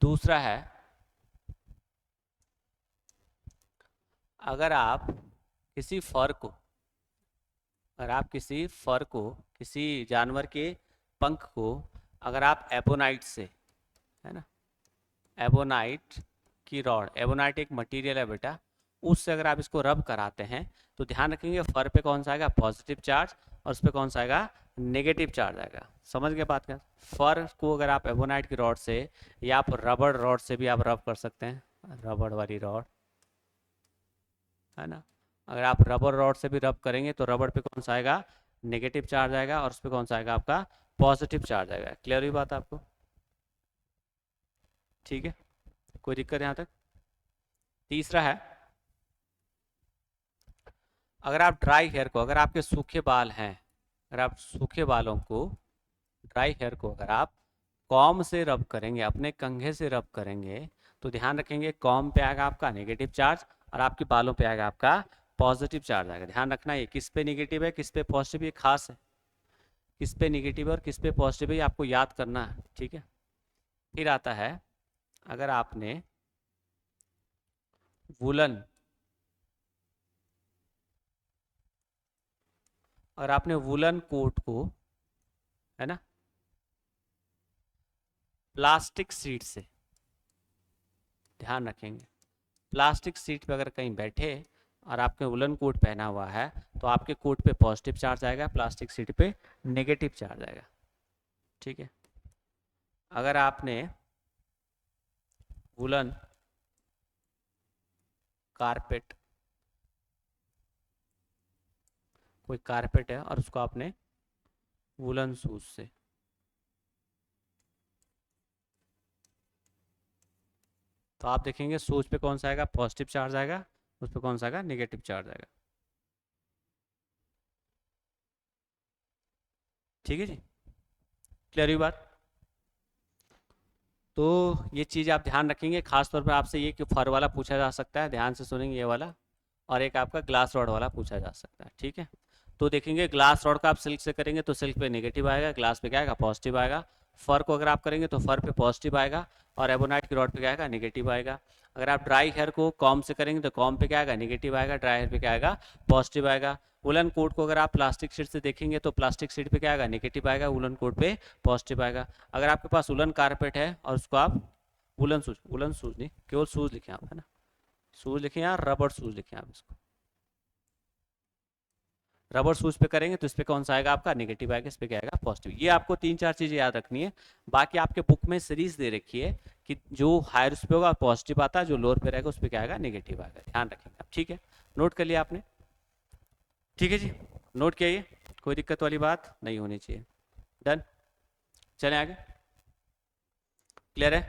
दूसरा है, अगर आप किसी फर को अगर आप किसी जानवर के पंख को अगर आप एबोनाइट से, है ना, एबोनाइट की रॉड, एबोनाइट एक मटेरियल है बेटा, उससे अगर आप इसको रब कराते हैं तो ध्यान रखेंगे फर पे कौन सा आएगा, पॉजिटिव चार्ज, और उस पर कौन सा आएगा, नेगेटिव चार्ज आएगा। समझ गए बात का? फर को अगर आप एबोनाइट की रॉड से या आप रबड़ रॉड से भी आप रब कर सकते हैं, रबड़ वाली रॉड है ना, अगर आप रबर रॉड से भी रब करेंगे तो रबड़ पे कौन सा आएगा, नेगेटिव चार्ज आएगा, और उस पर कौन सा आएगा आपका, पॉजिटिव चार्ज आएगा। क्लियर हुई बात आपको? ठीक है, कोई दिक्कत यहाँ तक? तीसरा है, अगर आप ड्राई हेयर को, अगर आपके सूखे बाल हैं, अगर आप सूखे बालों को, ड्राई हेयर को अगर आप कॉम से रब करेंगे, अपने कंघे से रब करेंगे, तो ध्यान रखेंगे कॉम पे आएगा आपका नेगेटिव चार्ज और आपके बालों पे आएगा आपका पॉजिटिव चार्ज आएगा। ध्यान रखना ये किस पे नेगेटिव है किस पे पॉजिटिव, ये खास है, किस पे नेगेटिव है और किस पे पॉजिटिव है, आपको याद करना है। ठीक है, फिर आता है, अगर आपने वुलन, अगर आपने वुलन कोट को, है ना, प्लास्टिक सीट से, ध्यान रखेंगे प्लास्टिक सीट पे अगर कहीं बैठे और आपने वुलन कोट पहना हुआ है तो आपके कोट पे पॉजिटिव चार्ज आएगा, प्लास्टिक सीट पे नेगेटिव चार्ज आएगा। ठीक है, अगर आपने वुलन कारपेट, कोई कारपेट है और उसको आपने वुलन शूज से, तो आप देखेंगे शूज पे कौन सा आएगा, पॉजिटिव चार्ज आएगा, उस पर कौन सा आएगा, नेगेटिव चार्ज आएगा। ठीक है जी, क्लियर हुई बात? तो ये चीज़ आप ध्यान रखेंगे, खास तौर पर आपसे ये कि फर वाला पूछा जा सकता है, ध्यान से सुनेंगे ये वाला, और एक आपका ग्लास रॉड वाला पूछा जा सकता है। ठीक है, तो देखेंगे ग्लास रॉड का आप सिल्क से करेंगे तो सिल्क पे नेगेटिव आएगा, ग्लास पे क्या आएगा, पॉजिटिव आएगा। फर को अगर आप करेंगे तो फर पे पॉजिटिव आएगा, और एबोनाइट की रॉड पे क्या आएगा, नेगेटिव आएगा। अगर आप ड्राई हेयर को कॉम से करेंगे तो कॉम पे क्या आएगा, नेगेटिव आएगा, ड्राई हेयर पे क्या आएगा, पॉजिटिव आएगा। वुलन कोट को अगर आप प्लास्टिक शीट से देखेंगे तो प्लास्टिक शीट पे क्या आएगा, नेगेटिव आएगा, वुलन कोट पे पॉजिटिव आएगा। अगर आपके पास वुलन कारपेट है और उसको आप वुलन शूज, वुलन शूज नहीं, केवल शूज लिखे आप, है ना, शूज लिखे या रबर शूज लिखे आप इसको, रबर शूज पे करेंगे तो इस पे कौन सा आएगा आपका, नेगेटिव आएगा, इस पे क्या आएगा, पॉजिटिव। ये आपको तीन चार चीजें याद रखनी है। बाकी आपके बुक में सीरीज दे रखी है कि जो हायर उस पे होगा पॉजिटिव आता है, जो लोअर पे रहेगा उस पे क्या आएगा, नेगेटिव आएगा। ध्यान रखेंगे आप। ठीक है, नोट कर लिया आपने? ठीक है जी, नोट किया, ये कोई दिक्कत वाली बात नहीं होनी चाहिए। डन, चले आगे। क्लियर है?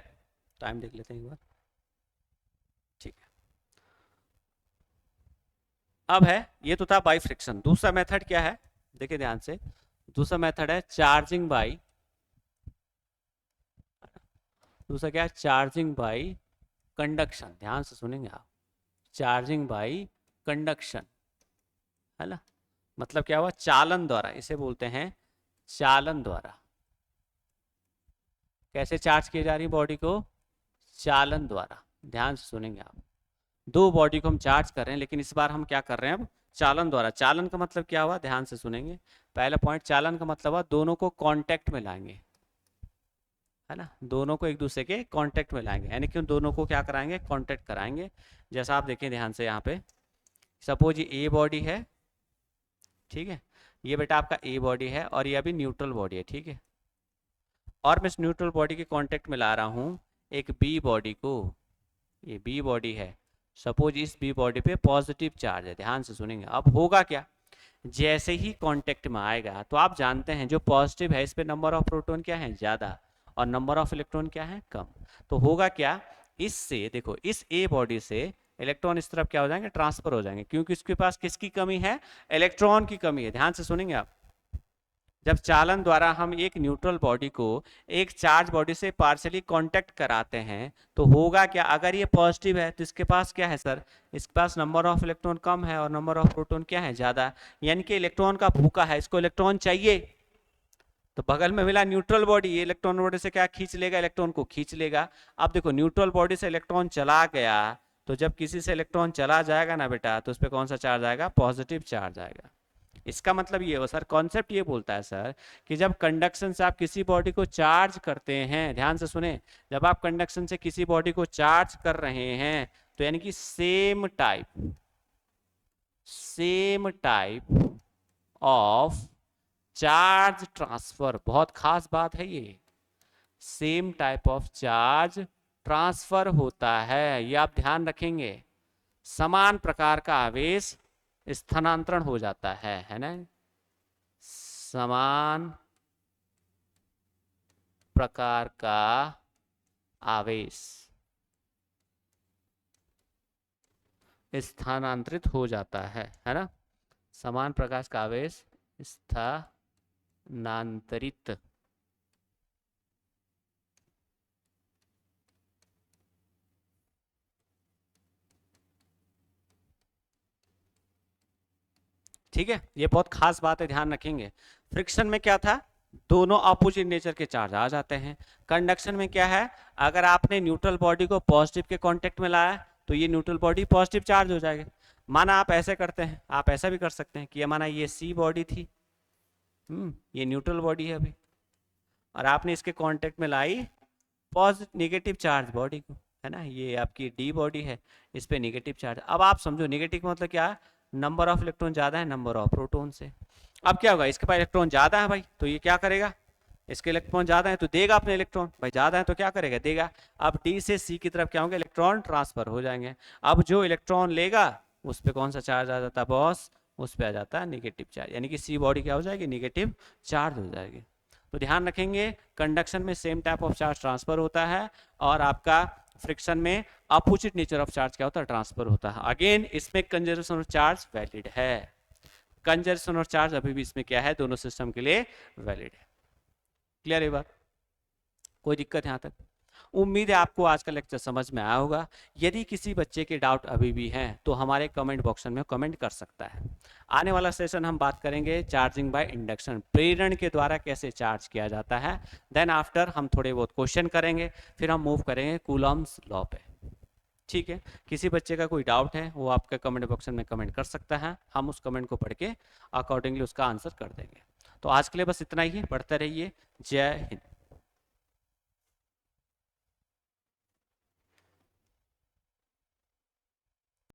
टाइम देख लेते हैं एक बार। ठीक है, अब है, ये तो था बाई फ्रिक्शन। दूसरा मेथड क्या है, देखिए ध्यान से, दूसरा मेथड है चार्जिंग बाई, दूसरा क्या है, चार्जिंग बाई कंडक्शन। ध्यान से सुनेंगे आप, चार्जिंग बाई कंडक्शन, है ना, मतलब क्या हुआ, चालन द्वारा, इसे बोलते हैं चालन द्वारा। कैसे चार्ज की जा रही बॉडी को, चालन द्वारा। ध्यान से सुनेंगे आप, दो बॉडी को हम चार्ज कर रहे हैं, लेकिन इस बार हम क्या कर रहे हैं, अब चालन द्वारा। चालन का मतलब क्या हुआ, ध्यान से सुनेंगे। पहला पॉइंट, चालन का मतलब हुआ दोनों को कांटेक्ट में लाएंगे, है ना, दोनों को एक दूसरे के कांटेक्ट में लाएंगे, यानी कि दोनों को क्या कराएंगे, कांटेक्ट कराएंगे। जैसा आप देखें ध्यान से यहाँ पे, सपोज ये ए बॉडी है, ठीक है, ये बेटा आपका ए बॉडी है और ये अभी न्यूट्रल बॉडी है, ठीक है, और मैं इस न्यूट्रल बॉडी के कांटेक्ट में ला रहा हूँ एक बी बॉडी को, ये बी बॉडी है, सपोज इस बी बॉडी पे पॉजिटिव चार्ज है। ध्यान से सुनेंगे, अब होगा क्या, जैसे ही कांटेक्ट में आएगा तो आप जानते हैं जो पॉजिटिव है इस पे नंबर ऑफ प्रोटॉन क्या है, ज़्यादा, और नंबर ऑफ इलेक्ट्रॉन क्या है, कम। तो होगा क्या, इससे देखो इस ए बॉडी से इलेक्ट्रॉन इस तरफ क्या हो जाएंगे, ट्रांसफर हो जाएंगे, क्योंकि इसके पास किसकी कमी है, इलेक्ट्रॉन की कमी है। ध्यान से सुनेंगे आप, जब चालन द्वारा हम एक न्यूट्रल बॉडी को एक चार्ज बॉडी से पार्शियली कांटेक्ट कराते हैं तो होगा क्या, अगर ये पॉजिटिव है तो इसके पास क्या है सर, इसके पास नंबर ऑफ इलेक्ट्रॉन कम है और नंबर ऑफ प्रोटॉन क्या है, ज्यादा, यानी कि इलेक्ट्रॉन का भूखा है, इसको इलेक्ट्रॉन चाहिए। तो बगल में मिला न्यूट्रल बॉडी, ये इलेक्ट्रॉन बॉडी से क्या खींच लेगा, इलेक्ट्रॉन को खींच लेगा। अब देखो न्यूट्रल बॉडी से इलेक्ट्रॉन चला गया, तो जब किसी से इलेक्ट्रॉन चला जाएगा ना बेटा, तो उस पर कौन सा चार्ज आएगा, पॉजिटिव चार्ज आएगा। इसका मतलब ये हो सर, कॉन्सेप्ट ये बोलता है सर कि जब कंडक्शन से आप किसी बॉडी को चार्ज करते हैं, ध्यान से सुने, जब आप कंडक्शन से किसी बॉडी को चार्ज कर रहे हैं तो यानी कि same type of charge transfer, बहुत खास बात है ये, same type of charge transfer होता है, ये आप ध्यान रखेंगे। समान प्रकार का आवेश स्थानांतरण हो जाता है ना, समान प्रकार का आवेश स्थानांतरित हो जाता है ना, समान प्रकाश का आवेश स्थानांतरित ठीक है, ये बहुत खास बात है, ध्यान रखेंगे। फ्रिक्शन में क्या था, दोनों अपोजिट नेचर के चार्ज आ जाते हैं। कंडक्शन में क्या है, अगर आपने न्यूट्रल बॉडी को पॉजिटिव के कांटेक्ट में लाया तो ये न्यूट्रल बॉडी पॉजिटिव चार्ज हो जाएगी। माना आप ऐसे करते हैं, आप ऐसा भी कर सकते हैं कि माना ये सी बॉडी थी, ये न्यूट्रल बॉडी है अभी, और आपने इसके कांटेक्ट में लाई पॉजिटिव नेगेटिव चार्ज बॉडी को, है ना, ये आपकी डी बॉडी है, इस पे नेगेटिव चार्ज। अब आप समझो नेगेटिव का मतलब क्या है, नंबर ऑफ इलेक्ट्रॉन ज्यादा है नंबर ऑफ प्रोटॉन से। अब क्या होगा, इसके पास इलेक्ट्रॉन ज्यादा है भाई, तो ये क्या करेगा, इसके इलेक्ट्रॉन ज्यादा है तो देगा अपने इलेक्ट्रॉन, भाई ज्यादा है तो क्या करेगा, देगा। अब डी से सी की तरफ क्या होंगे, इलेक्ट्रॉन ट्रांसफर हो जाएंगे। अब जो इलेक्ट्रॉन लेगा उस पर कौन सा चार्ज आ जाता है बॉस, उस पर आ जाता है नेगेटिव चार्ज, यानी कि सी बॉडी क्या हो जाएगी, नेगेटिव चार्ज हो जाएगी। तो ध्यान रखेंगे, कंडक्शन में same type of charge transfer होता है, और आपका फ्रिक्शन में अपोजिट नेचर ऑफ चार्ज क्या होता है, ट्रांसफर होता है। अगेन इसमें कंजर्वेशन ऑफ चार्ज वैलिड है, कंजर्वेशन ऑफ चार्ज अभी भी इसमें क्या है, दोनों सिस्टम के लिए वैलिड है। क्लियर है बात, कोई दिक्कत यहाँ तक? उम्मीद है आपको आज का लेक्चर समझ में आया होगा। यदि किसी बच्चे के डाउट अभी भी हैं तो हमारे कमेंट बॉक्स में कमेंट कर सकता है। आने वाला सेशन हम बात करेंगे चार्जिंग बाय इंडक्शन, प्रेरण के द्वारा कैसे चार्ज किया जाता है। देन आफ्टर हम थोड़े बहुत क्वेश्चन करेंगे, फिर हम मूव करेंगे कूलॉम्स लॉ पे। ठीक है, किसी बच्चे का कोई डाउट है वो आपके कमेंट बॉक्स में कमेंट कर सकता है, हम उस कमेंट को पढ़ के अकॉर्डिंगली उसका आंसर कर देंगे। तो आज के लिए बस इतना ही है, पढ़ते रहिए। जय हिंद।